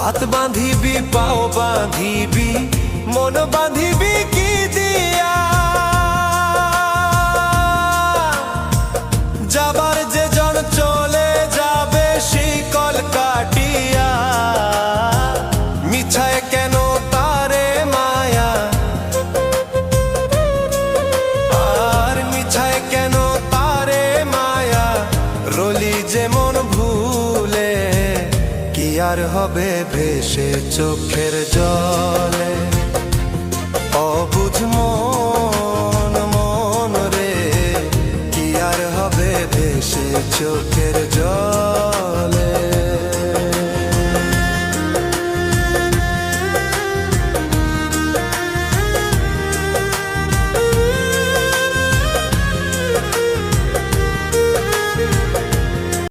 হাত বাঁধিবি পাও বাঁধিবি মন বাঁধিবি কি দিয়া, যাবার যে জন চলে যাবে শিকল কাটিয়া। মিছায় কেন তারে মায়া, আর মিছায় কেন তারে মায়া, রলি যেমন ভুলে কি আর হবে ভেসে চোখের জলে। অবুঝ মন মন রে কি আর হবে ভেসে চোখের